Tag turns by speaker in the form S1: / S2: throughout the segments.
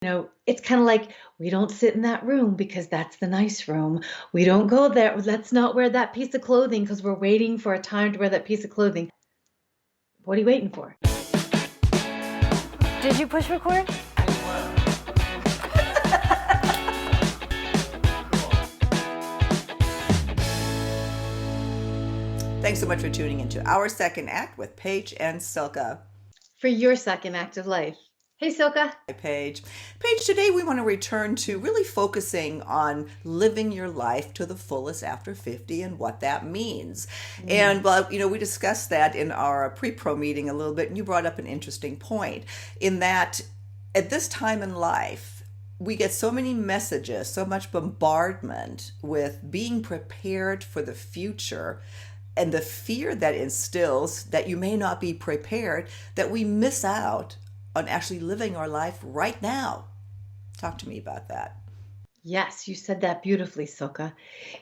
S1: It's kind of like we don't sit in that room because that's the nice room. We don't go there. Let's not wear that piece of clothing because we're waiting for a time to wear that piece of clothing. What are you waiting for?
S2: Did you push record?
S3: Thanks so much for tuning into our second act with Paige and Silka.
S1: For your second act of life. Hey, Silka.
S3: Hi, Paige. Paige, today we want to return to really focusing on living your life to the fullest after 50 and what that means. And, we discussed that in our pre-pro meeting a little bit, and you brought up an interesting point in that at this time in life, we get so many messages, so much bombardment with being prepared for the future and the fear that instills that you may not be prepared, that we miss out on actually living our life right now. Talk to me about that.
S1: Yes, you said that beautifully, Silka.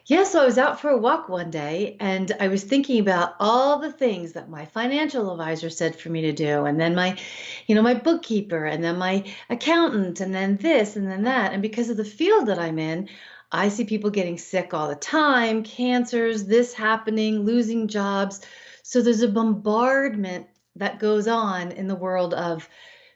S1: Yeah, so I was out for a walk one day and I was thinking about all the things that my financial advisor said for me to do, and then my bookkeeper, and then my accountant, and then this, and then that. And because of the field that I'm in, I see people getting sick all the time, cancers, this happening, losing jobs. So there's a bombardment that goes on in the world of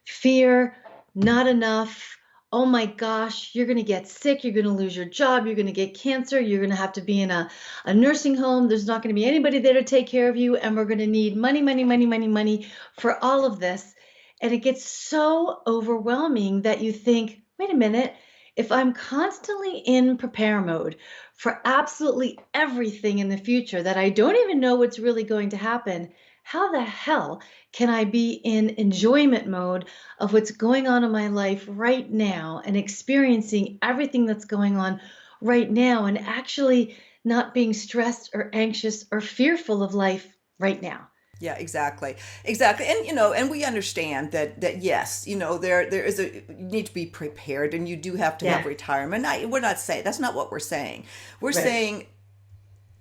S1: fear, not enough. Oh my gosh, you're going to get sick. You're going to lose your job. You're going to get cancer. You're going to have to be in a nursing home. There's not going to be anybody there to take care of you. And we're going to need money, money, money, money, money for all of this. And it gets so overwhelming that you think, wait a minute, if I'm constantly in prepare mode for absolutely everything in the future that I don't even know what's really going to happen, how the hell can I be in enjoyment mode of what's going on in my life right now and experiencing everything that's going on right now and actually not being stressed or anxious or fearful of life right now?
S3: Yeah, exactly. Exactly. And we understand that yes, there is you need to be prepared, and you do have to have
S1: Yeah,
S3: retirement. We're not saying that's not what we're saying. We're
S1: right.
S3: saying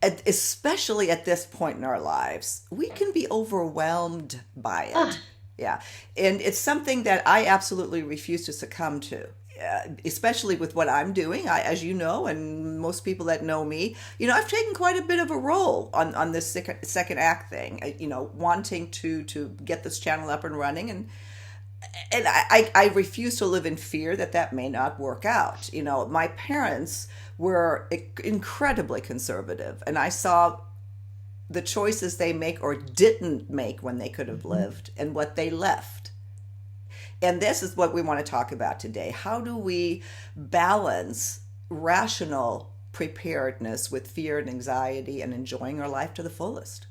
S3: especially at this point in our lives, we can be overwhelmed by
S1: Ah,
S3: it. Yeah. And it's something that I absolutely refuse to succumb to. Especially with what I'm doing, as you know, and most people that know me, I've taken quite a bit of a role on this second act thing. Wanting to get this channel up and running, and I refuse to live in fear that may not work out. My parents were incredibly conservative, and I saw the choices they make or didn't make when they could have lived and what they left. And this is what we want to talk about today. How do we balance rational preparedness with fear and anxiety and enjoying our life to the fullest?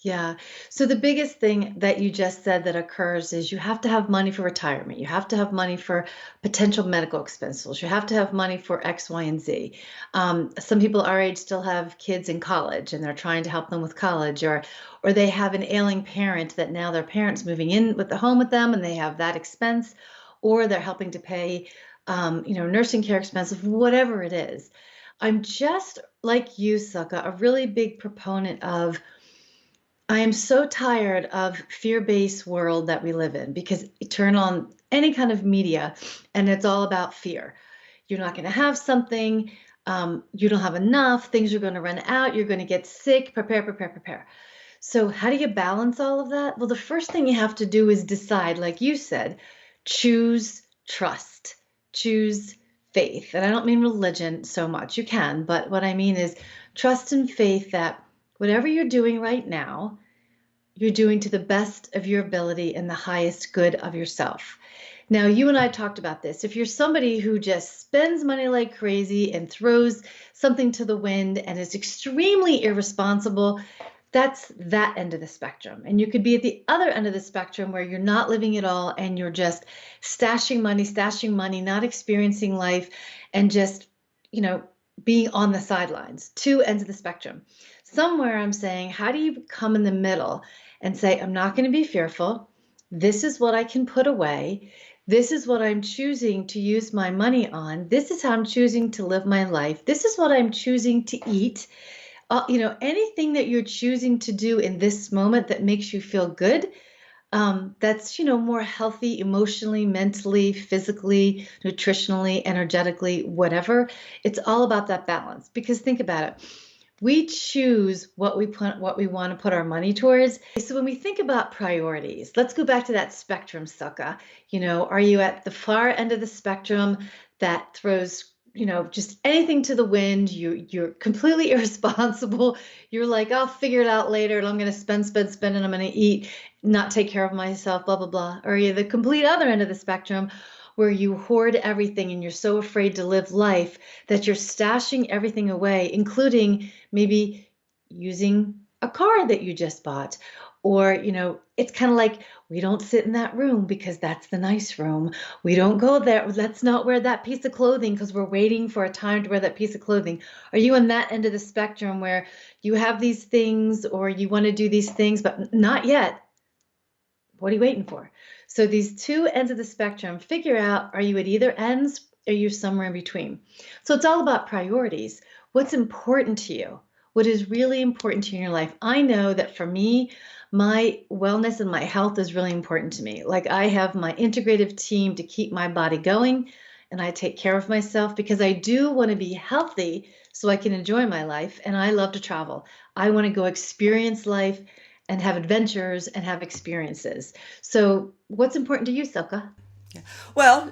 S1: yeah. So the biggest thing that you just said that occurs is you have to have money for retirement. You have to have money for potential medical expenses. You have to have money for X, Y, and Z. Some people our age still have kids in college and they're trying to help them with college, or they have an ailing parent that now their parents moving in with the home with them and they have that expense, or they're helping to pay, nursing care expenses, whatever it is. I'm just like you, Sucka, a really big proponent of I am so tired of fear-based world that we live in because you turn on any kind of media and it's all about fear. You're not going to have something. You don't have enough. Things are going to run out. You're going to get sick. Prepare, prepare, prepare. So how do you balance all of that? Well, the first thing you have to do is decide, like you said, choose trust, choose faith. And I don't mean religion so much. You can, but what I mean is trust and faith that whatever you're doing right now, you're doing to the best of your ability and the highest good of yourself. Now, you and I talked about this. If you're somebody who just spends money like crazy and throws something to the wind and is extremely irresponsible, that's that end of the spectrum. And you could be at the other end of the spectrum where you're not living at all and you're just stashing money, not experiencing life, and just, being on the sidelines. Two ends of the spectrum. Somewhere I'm saying, how do you come in the middle and say, I'm not going to be fearful. This is what I can put away. This is what I'm choosing to use my money on. This is how I'm choosing to live my life. This is what I'm choosing to eat. Anything that you're choosing to do in this moment that makes you feel good, that's, more healthy emotionally, mentally, physically, nutritionally, energetically, whatever. It's all about that balance. Because think about it. We choose what we want to put our money towards. So when we think about priorities, let's go back to that spectrum, Sucka. Are you at the far end of the spectrum that throws, just anything to the wind? You're completely irresponsible. You're like, I'll figure it out later, and I'm going to spend, and I'm going to eat, not take care of myself, blah, blah, blah. Or are you the complete other end of the spectrum where you hoard everything and you're so afraid to live life that you're stashing everything away, including maybe using a car that you just bought? Or, it's kind of like, we don't sit in that room because that's the nice room. We don't go there. Let's not wear that piece of clothing because we're waiting for a time to wear that piece of clothing. Are you on that end of the spectrum where you have these things or you want to do these things, but not yet? What are you waiting for? So these two ends of the spectrum, figure out, are you at either ends or you're somewhere in between? So it's all about priorities. What's important to you? What is really important to you in your life? I know that for me, my wellness and my health is really important to me. Like I have my integrative team to keep my body going, and I take care of myself because I do want to be healthy so I can enjoy my life. And I love to travel. I want to go experience life and have adventures and have experiences. So, what's important to you, Silka?
S3: Yeah. Well,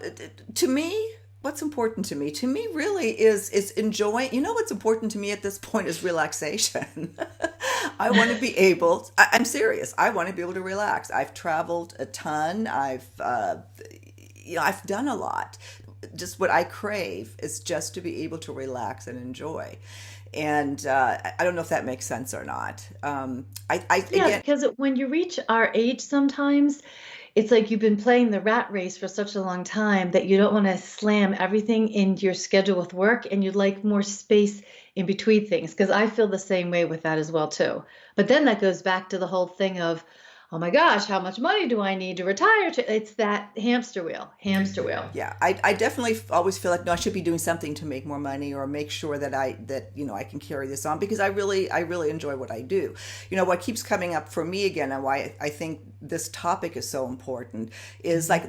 S3: to me, what's important to me really is enjoying. You know what's important to me at this point is relaxation. I want to be able. I'm serious. I want to be able to relax. I've traveled a ton. I've done a lot. Just what I crave is just to be able to relax and enjoy. And I don't know if that makes sense or not. I
S1: Yeah,
S3: again,
S1: because when you reach our age, sometimes it's like you've been playing the rat race for such a long time that you don't want to slam everything into your schedule with work and you'd like more space in between things. Because I feel the same way with that as well, too. But then that goes back to the whole thing of, oh my gosh, how much money do I need to retire? It's that hamster wheel, hamster wheel.
S3: yeah, I definitely always feel like no, I should be doing something to make more money or make sure that I can carry this on because I really enjoy what I do. What keeps coming up for me again and why I think this topic is so important is like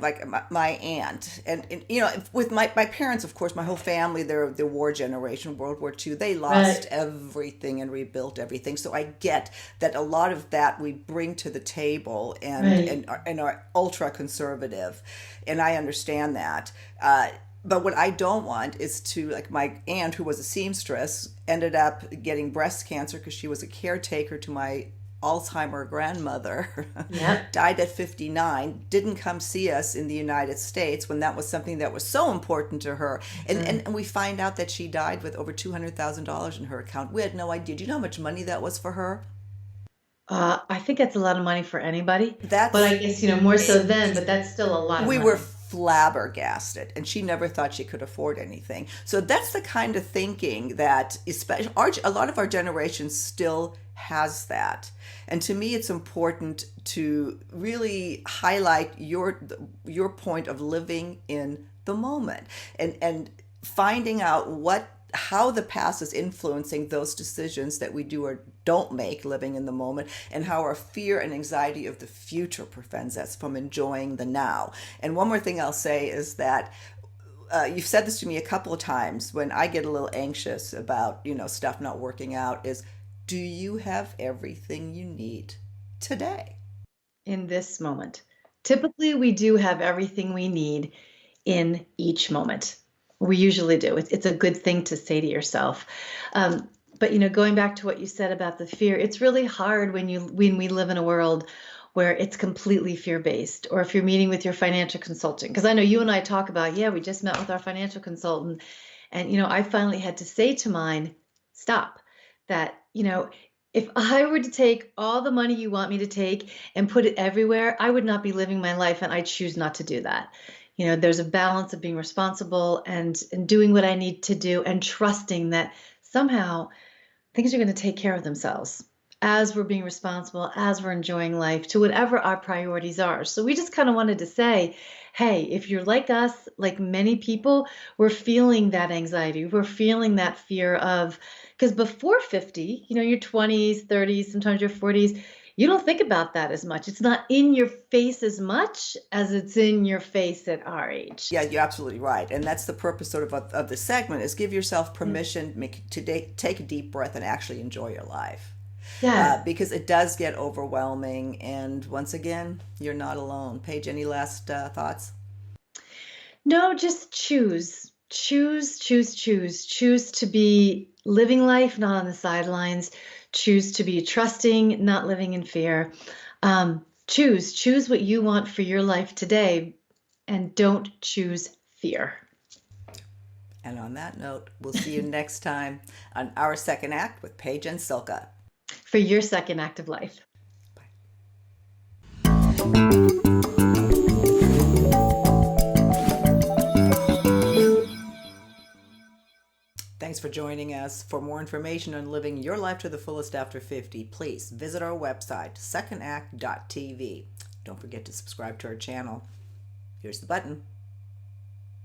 S3: my aunt and with my parents, of course, my whole family, they're the war generation, World War II. They lost
S1: Right,
S3: everything and rebuilt everything. So I get that a lot of that we bring to the table and
S1: right.
S3: are ultra conservative, and I understand that. But what I don't want is to, like my aunt, who was a seamstress, ended up getting breast cancer because she was a caretaker to my Alzheimer grandmother,
S1: Yep.
S3: died at 59, didn't come see us in the United States when that was something that was so important to her. And we find out that she died with over $200,000 in her account. We had no idea. Do you know how much money that was for her?
S1: I think that's a lot of money for anybody, but I
S3: That's
S1: guess, more so then, but that's still a lot of
S3: we were
S1: money.
S3: flabbergasted, and she never thought she could afford anything. So that's the kind of thinking that especially a lot of our generation still has that. And to me it's important to really highlight your point of living in the moment and finding out what how the past is influencing those decisions that we do or don't make living in the moment, and how our fear and anxiety of the future prevents us from enjoying the now. And one more thing I'll say is that you've said this to me a couple of times when I get a little anxious about stuff not working out is, do you have everything you need today?
S1: In this moment. Typically, we do have everything we need in each moment. We usually do. It's a good thing to say to yourself. But going back to what you said about the fear, it's really hard when we live in a world where it's completely fear-based, or if you're meeting with your financial consultant. Because I know you and I talk about, yeah, we just met with our financial consultant, and I finally had to say to mine, stop. That if I were to take all the money you want me to take and put it everywhere, I would not be living my life, and I choose not to do that. There's a balance of being responsible and doing what I need to do and trusting that somehow things are going to take care of themselves as we're being responsible, as we're enjoying life, to whatever our priorities are. So we just kind of wanted to say, hey, if you're like us, like many people, we're feeling that anxiety. We're feeling that fear of, because before 50, your 20s, 30s, sometimes your 40s, You don't think about that as much. It's not in your face as much as it's in your face at our age.
S3: Yeah, you're absolutely right, and that's the purpose sort of the segment, is give yourself
S1: Yeah.
S3: permission to take a deep breath and actually enjoy your life.
S1: Yeah.
S3: Because it does get overwhelming. And once again, you're not alone. Paige, any last thoughts?
S1: No, just choose. Choose, choose, choose. Choose to be living life, not on the sidelines. Choose to be trusting, not living in fear. Choose what you want for your life today, and don't choose fear.
S3: And on that note, we'll see you next time on Our Second Act with Paige and Silka.
S1: For your second act of life.
S3: Thanks for joining us. For more information on living your life to the fullest after 50, please visit our website, secondact.tv. Don't forget to subscribe to our channel. Here's the button.